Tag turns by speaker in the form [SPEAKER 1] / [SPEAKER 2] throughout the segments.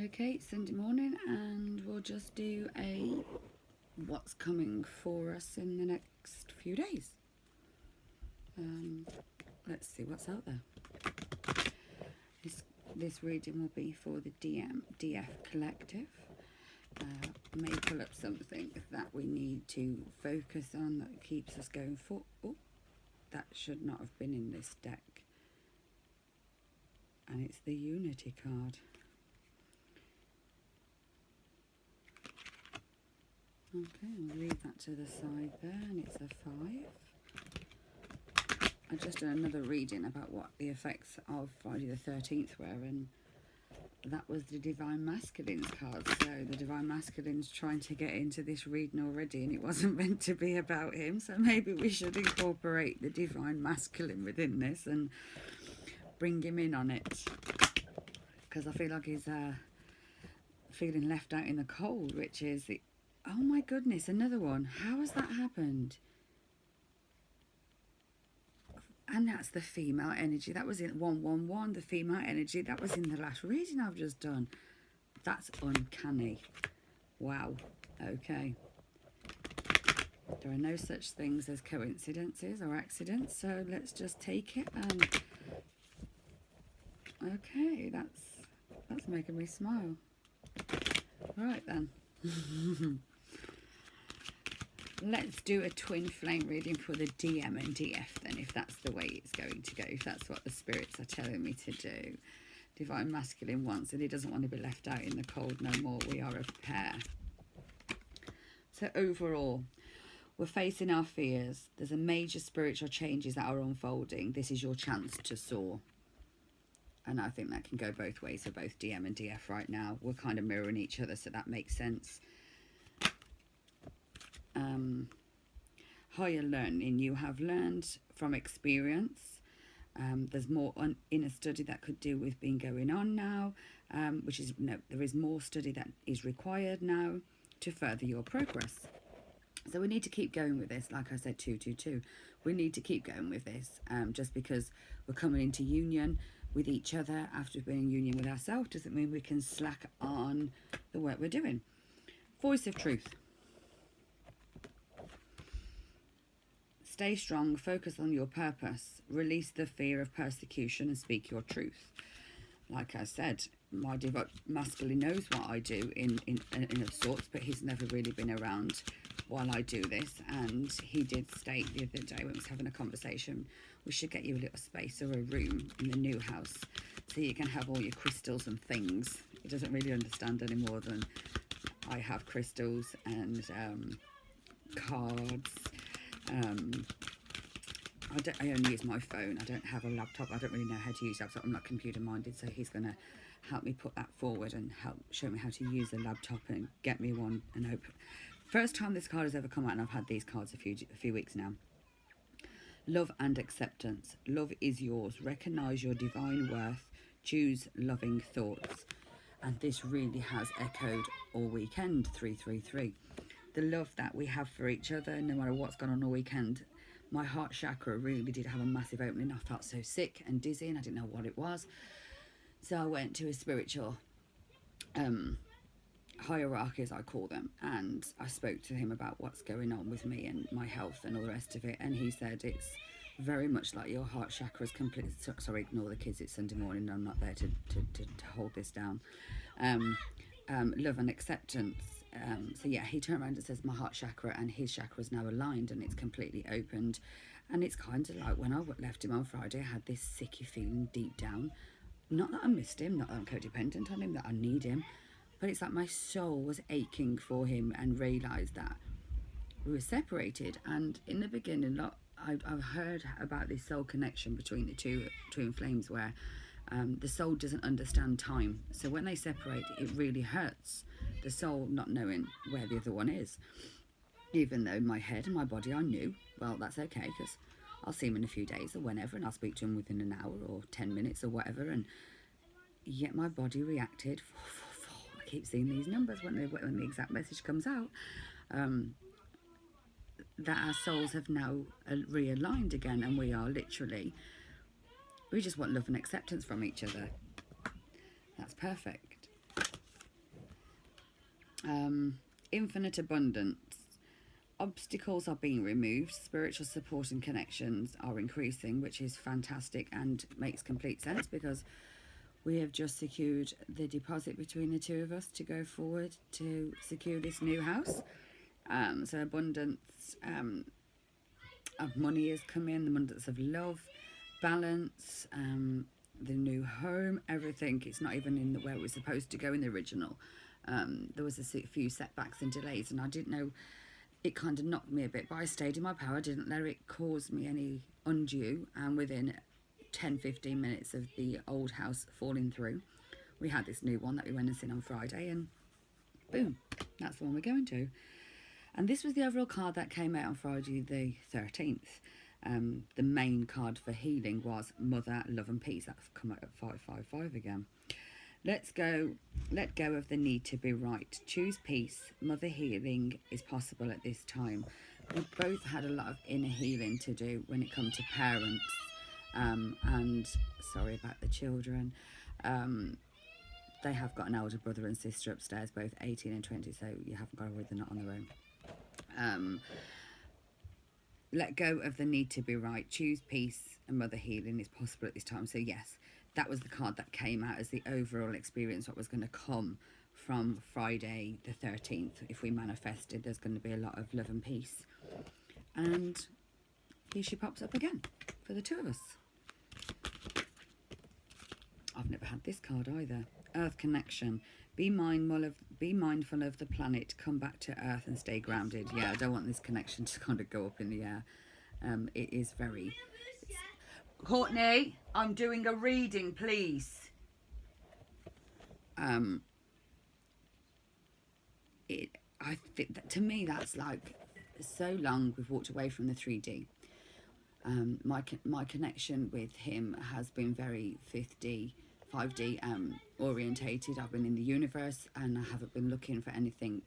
[SPEAKER 1] Okay, Sunday morning, and we'll just do a what's coming for us in the next few days. Let's see what's out there. This reading will be for the DF collective. May pull up something that we need to focus on that keeps us going forward. Oh, that should not have been in this deck. And it's the Unity card. Okay, we'll leave that to the side there, and it's a 5. I just did another reading about what the effects of Friday the 13th were, and that was the Divine Masculines card. So the Divine Masculine's trying to get into this reading already, and it wasn't meant to be about him, so maybe we should incorporate the Divine Masculine within this and bring him in on it, because I feel like he's feeling left out in the cold, which is the... Oh my goodness, another one. How has that happened? And that's the female energy. That was in 111, the female energy. That was in the last reading I've just done. That's uncanny. Wow. Okay. There are no such things as coincidences or accidents, so let's just take it and... Okay, that's making me smile. Right then. Let's do a twin flame reading for the DM and DF then, if that's the way it's going to go, if that's what the spirits are telling me to do. Divine Masculine wants, and he doesn't want to be left out in the cold no more. We are a pair. So overall, we're facing our fears. There's a major spiritual changes that are unfolding. This is your chance to soar. And I think that can go both ways for both DM and DF right now. We're kind of mirroring each other, so that makes sense. Higher learning. You have learned from experience. There's more inner study that could do with being going on now, which is, no, there is more study that is required now to further your progress. So we need to keep going with this. Like I said, 222. We need to keep going with this, just because we're coming into union with each other after being in union with ourselves doesn't mean we can slack on the work we're doing. Voice of truth. Stay strong, focus on your purpose, release the fear of persecution and speak your truth. Like I said, my Divine Masculine knows what I do in of sorts, but he's never really been around while I do this. And he did state the other day when we was having a conversation, we should get you a little space or a room in the new house so you can have all your crystals and things. He doesn't really understand any more than I have crystals and cards. I only use my phone. I don't have a laptop. I don't really know how to use laptop. I'm not computer minded, so he's going to help me put that forward and help show me how to use the laptop and get me one and open. First time this card has ever come out, and I've had these cards a few weeks now. Love and acceptance. Love is yours. Recognize your divine worth. Choose loving thoughts. And this really has echoed all weekend, 333. The love that we have for each other, no matter what's gone on all weekend. My heart chakra really did have a massive opening. I felt so sick and dizzy and I didn't know what it was. So I went to a spiritual hierarchy, as I call them, and I spoke to him about what's going on with me and my health and all the rest of it. And he said it's very much like your heart chakra is complete. Sorry, ignore the kids, it's Sunday morning. I'm not there to hold this down. Love and acceptance. So yeah, he turned around and says my heart chakra and his chakra is now aligned and it's completely opened. And it's kind of like when I left him on Friday, I had this sicky feeling deep down. Not that I missed him, not that I'm codependent on him, that I need him, but it's like my soul was aching for him and realised that we were separated. And in the beginning, I've heard about this soul connection between the two twin flames where the soul doesn't understand time. So when they separate, it really hurts the soul not knowing where the other one is. Even though my head and my body, I knew, well, that's okay because I'll see him in a few days or whenever and I'll speak to him within an hour or 10 minutes or whatever. And yet my body reacted. I keep seeing these numbers when the exact message comes out. That our souls have now realigned again, and we just want love and acceptance from each other. That's perfect. Infinite abundance. Obstacles are being removed, spiritual support and connections are increasing, which is fantastic and makes complete sense because we have just secured the deposit between the two of us to go forward to secure this new house. So abundance of money has come in, the abundance of love, balance, the new home, everything. It's not even in where it was supposed to go in the original. There was a few setbacks and delays, and I didn't know, it kind of knocked me a bit, but I stayed in my power. I didn't let it cause me any undue, and within 10-15 minutes of the old house falling through, we had this new one that we went and seen on Friday, and boom, that's the one we're going to. And this was the overall card that came out on Friday the 13th. The main card for healing was Mother, Love and Peace. That's come out at 555 again. Let go of the need to be right. Choose peace. Mother healing is possible at this time. We both had a lot of inner healing to do when it comes to parents. And sorry about the children. They have got an elder brother and sister upstairs, both 18 and 20, so you haven't got to worry, they're not on their own. Let go of the need to be right. Choose peace, and mother healing is possible at this time. So yes, that was the card that came out as the overall experience, what was going to come from Friday the 13th. If we manifested, there's going to be a lot of love and peace. And here she pops up again for the two of us. I've never had this card either. Earth connection. Be mindful of the planet. Come back to Earth and stay grounded. Yeah, I don't want this connection to kind of go up in the air. It is very... Courtney, I'm doing a reading, please. I think that, to me, that's like so long we've walked away from the 3D. My connection with him has been very 5D orientated. I've been in the universe and I haven't been looking for anything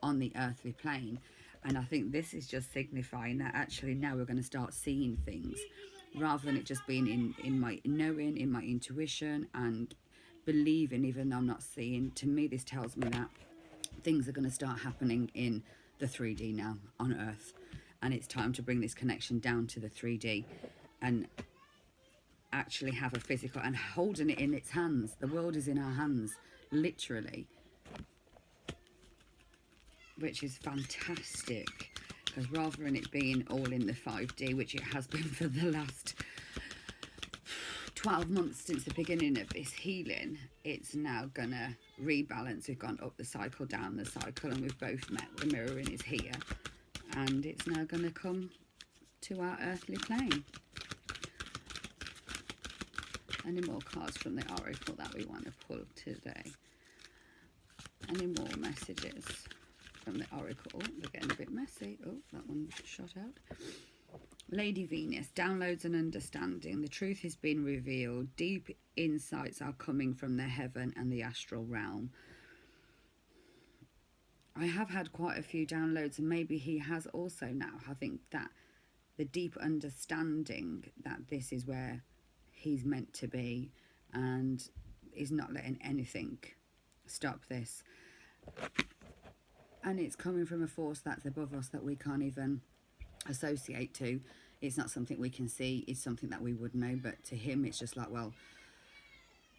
[SPEAKER 1] on the earthly plane. And I think this is just signifying that actually now we're going to start seeing things rather than it just being in my knowing, in my intuition and believing, even though I'm not seeing. To me, this tells me that things are going to start happening in the 3D now on Earth. And it's time to bring this connection down to the 3D and actually have a physical and holding it in its hands. The world is in our hands, literally. Which is fantastic. Because rather than it being all in the 5D, which it has been for the last 12 months since the beginning of this healing, it's now going to rebalance. We've gone up the cycle, down the cycle, and we've both met. The mirroring is here. And it's now going to come to our earthly plane. Any more cards from the Oracle that we want to pull today? Any more messages from the Oracle? Oh, they're getting a bit messy. Oh, that one shot out. Lady Venus, downloads and understanding. The truth has been revealed. Deep insights are coming from the heaven and the astral realm. I have had quite a few downloads, and maybe he has also now. I think that the deep understanding that this is where he's meant to be and is not letting anything stop this. And it's coming from a force that's above us that we can't even associate to. It's not something we can see. It's something that we would know. But to him, it's just like, well,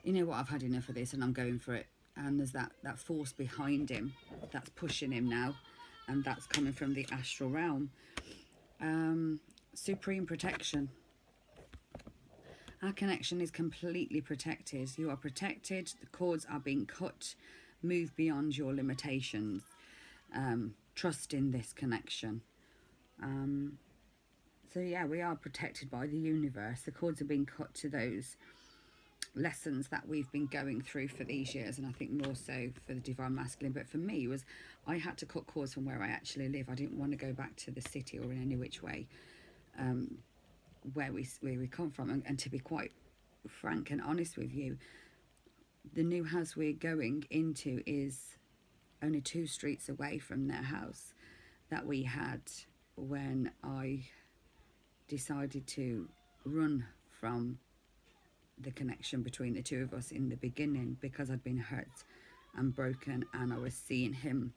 [SPEAKER 1] you know what, I've had enough of this and I'm going for it. And there's that force behind him that's pushing him now. And that's coming from the astral realm. Supreme protection. Our connection is completely protected. You are protected. The cords are being cut. Move beyond your limitations. Trust in this connection. So yeah, we are protected by the universe. The cords are being cut to those lessons that we've been going through for these years, and I think more so for the Divine Masculine. But for me, was I had to cut cords from where I actually live. I didn't want to go back to the city or in any which way where we come from. And to be quite frank and honest with you, the new house we're going into is only 2 streets away from their house that we had when I decided to run from the connection between the two of us in the beginning, because I'd been hurt and broken, and I was seeing him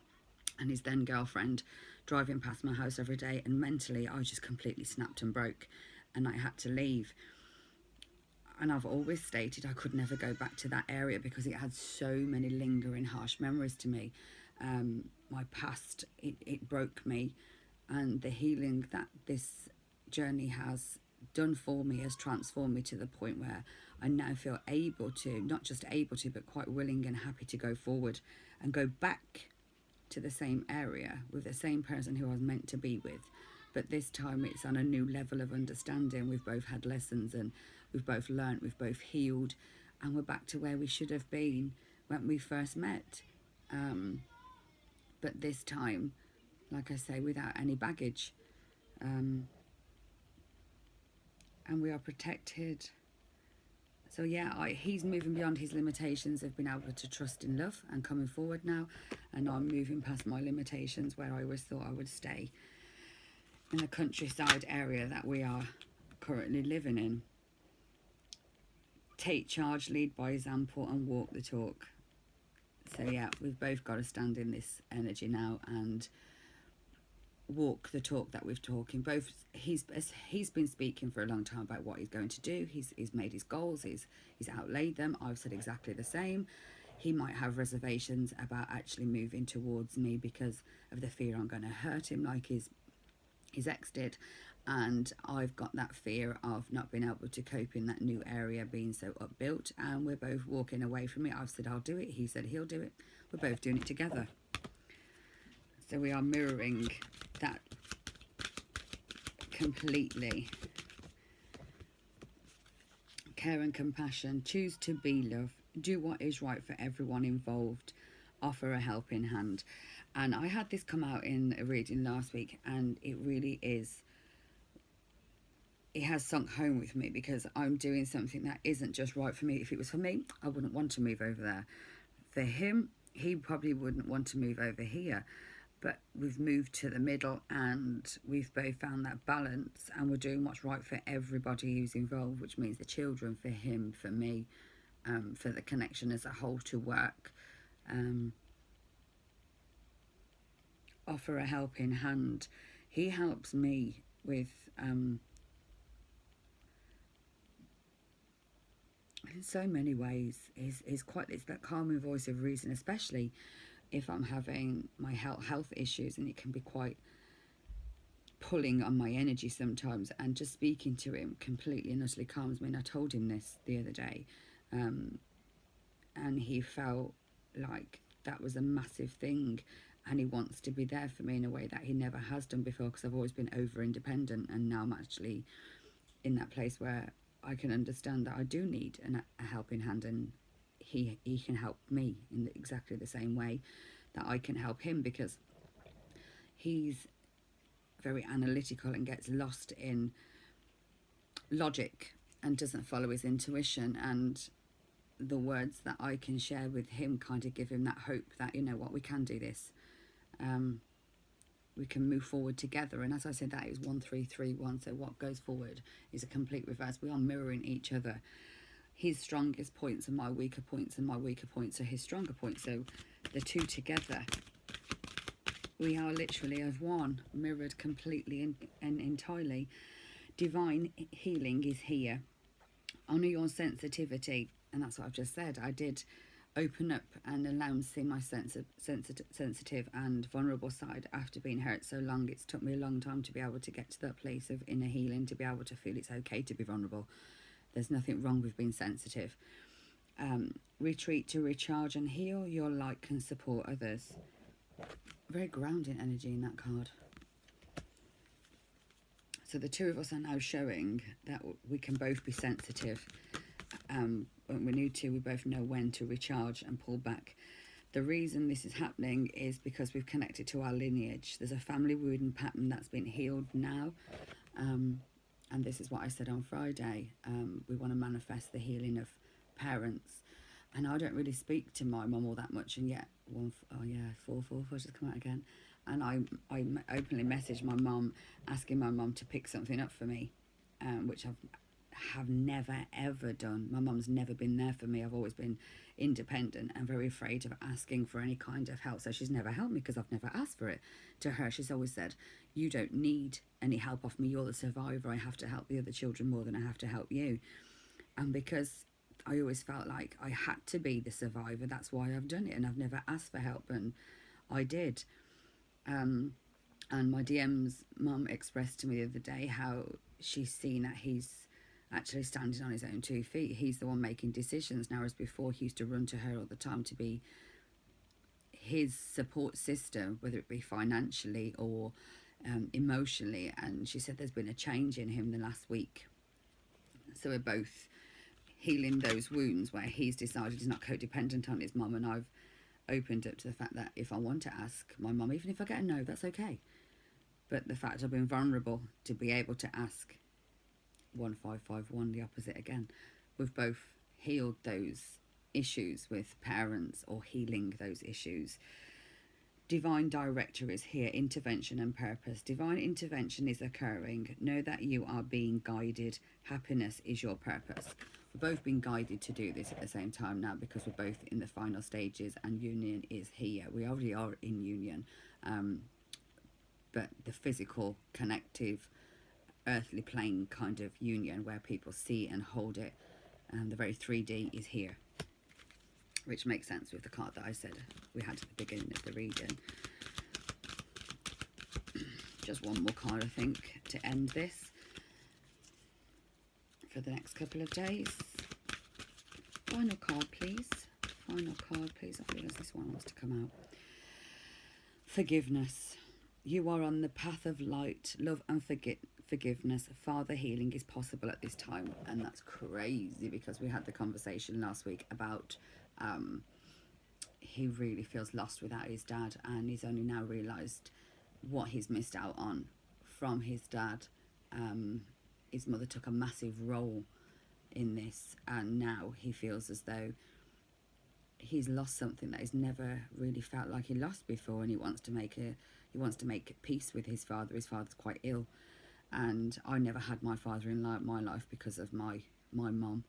[SPEAKER 1] and his then girlfriend driving past my house every day, and mentally I just completely snapped and broke, and I had to leave. And I've always stated I could never go back to that area because it had so many lingering harsh memories to me. My past, it broke me, and the healing that this journey has done for me has transformed me to the point where I now feel able to, not just able to, but quite willing and happy to go forward and go back to the same area with the same person who I was meant to be with. But this time it's on a new level of understanding. We've both had lessons, and we've both learnt, we've both healed, and we're back to where we should have been when we first met. But this time, like I say, without any baggage. And we are protected. So yeah, he's moving beyond his limitations of being able to trust in love and coming forward now. And I'm moving past my limitations where I always thought I would stay in the countryside area that we are currently living in. Take charge, lead by example, and walk the talk. So yeah, we've both got to stand in this energy now and walk the talk that we've talking. Both he's been speaking for a long time about what he's going to do. He's made his goals, he's outlaid them. I've said exactly the same. He might have reservations about actually moving towards me because of the fear I'm going to hurt him like his ex did, and I've got that fear of not being able to cope in that new area being so upbuilt, and we're both walking away from it. I've said I'll do it, he said he'll do it. We're both doing it together. So we are mirroring that completely. Care and compassion. Choose to be love. Do what is right for everyone involved. Offer a helping hand. And I had this come out in a reading last week, and it really is, it has sunk home with me because I'm doing something that isn't just right for me. If it was for me, I wouldn't want to move over there. For him, he probably wouldn't want to move over here. But we've moved to the middle, and we've both found that balance, and we're doing what's right for everybody who's involved, which means the children, for him, for me, for the connection as a whole to work. Offer a helping hand. He helps me with in so many ways. He's that calming voice of reason, especially if I'm having my health issues, and it can be quite pulling on my energy sometimes, and just speaking to him completely and utterly calms me. And I told him this the other day, and he felt like that was a massive thing, and he wants to be there for me in a way that he never has done before, because I've always been over independent, and now I'm actually in that place where I can understand that I do need a helping hand, and he can help me in exactly the same way that I can help him, because he's very analytical and gets lost in logic and doesn't follow his intuition, and the words that I can share with him kind of give him that hope that, you know what, we can do this, we can move forward together. And as I said, that is 1-3-3-1, so what goes forward is a complete reverse. We are mirroring each other. His strongest points are my weaker points, and my weaker points are his stronger points. So the two together, we are literally as one, mirrored completely and entirely. Divine healing is here. Honour your sensitivity, and that's what I've just said. I did open up and allow me to see my sensitive and vulnerable side after being hurt so long. It's took me a long time to be able to get to that place of inner healing, to be able to feel it's okay to be vulnerable. There's nothing wrong with being sensitive. Retreat to recharge and heal. Your light can support others. Very grounding energy in that card. So the two of us are now showing that we can both be sensitive. When we need to, we both know when to recharge and pull back. The reason this is happening is because we've connected to our lineage. There's a family wound pattern that's been healed now. And this is what I said on Friday. We want to manifest the healing of parents. And I don't really speak to my mum all that much. And yet, 444 just come out again. And I openly messaged my mum, asking my mum to pick something up for me, which I've have never ever done. My mum's never been there for me. I've always been independent and very afraid of asking for any kind of help. So she's never helped me because I've never asked for it. To her, she's always said, you don't need any help off me. You're the survivor. I have to help the other children more than I have to help you. And because I always felt like I had to be the survivor, that's why I've done it. And I've never asked for help, and I did. And my DM's mum expressed to me the other day how she's seen that he's actually standing on his own 2 feet. He's the one making decisions now, as before he used to run to her all the time to be his support system, whether it be financially or emotionally. And she said there's been a change in him the last week. So we're both healing those wounds where he's decided he's not codependent on his mum, and I've opened up to the fact that if I want to ask my mum, even if I get a no, that's okay. But the fact I've been vulnerable to be able to ask 1551, the opposite again. We've both healed those issues with parents, or healing those issues. Divine director is here, intervention and purpose. Divine intervention is occurring. Know that you are being guided. Happiness is your purpose. We're both being guided to do this at the same time now, because we're both in the final stages and union is here. We already are in union, but the physical, connective, earthly plane kind of union where people see and hold it, and the very 3D is here, which makes sense with the card that I said we had at the beginning of the reading. Just one more card, I think, to end this for the next couple of days. Final card, please. Final card, please. I realise this one wants to come out. Forgiveness. You are on the path of light, love and forgiveness. Father healing is possible at this time. And that's crazy, because we had the conversation last week about he really feels lost without his dad, and he's only now realised what he's missed out on from his dad. His mother took a massive role in this, and now he feels as though he's lost something that he's never really felt like he lost before, and he wants to make peace with his father. His father's quite ill, and I never had my father in my life because of my mum,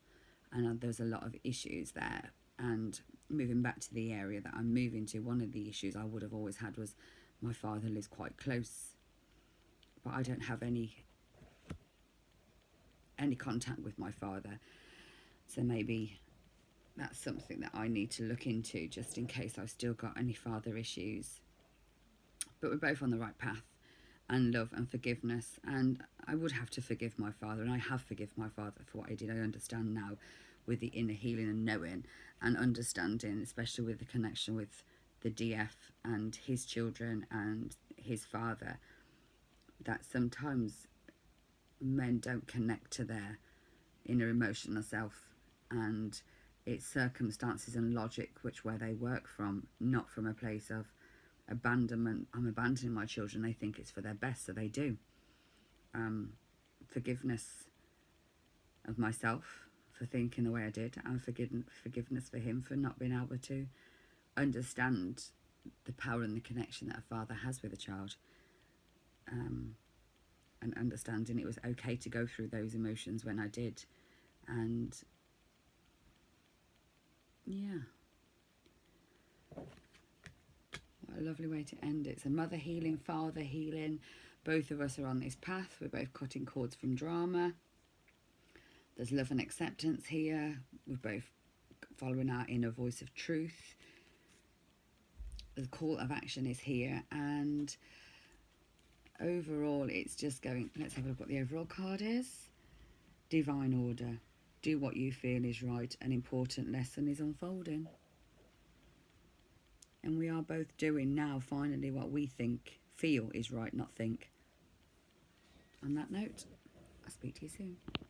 [SPEAKER 1] and there's a lot of issues there. And moving back to the area that I'm moving to, one of the issues I would have always had was my father lives quite close, but I don't have any contact with my father. So maybe that's something that I need to look into, just in case I've still got any father issues. But we're both on the right path, and love and forgiveness. And I would have to forgive my father, and I have forgiven my father for what he did. I understand now, with the inner healing and knowing and understanding, especially with the connection with the DF and his children and his father, that sometimes men don't connect to their inner emotional self, and it's circumstances and logic where they work from, not from a place of abandonment. I'm abandoning my children, they think it's for their best, so they do. Forgiveness of myself for thinking the way I did, and forgiveness for him for not being able to understand the power and the connection that a father has with a child, and understanding it was okay to go through those emotions when I did. And yeah, what a lovely way to end it. So mother healing, father healing, both of us are on this path. We're both cutting cords from drama. There's love and acceptance here. We're both following our inner voice of truth. The call of action is here, and overall it's just going, let's have a look what the overall card is. Divine order. Do what you feel is right. An important lesson is unfolding. And we are both doing now, finally, what we feel is right, not think. On that note, I'll speak to you soon.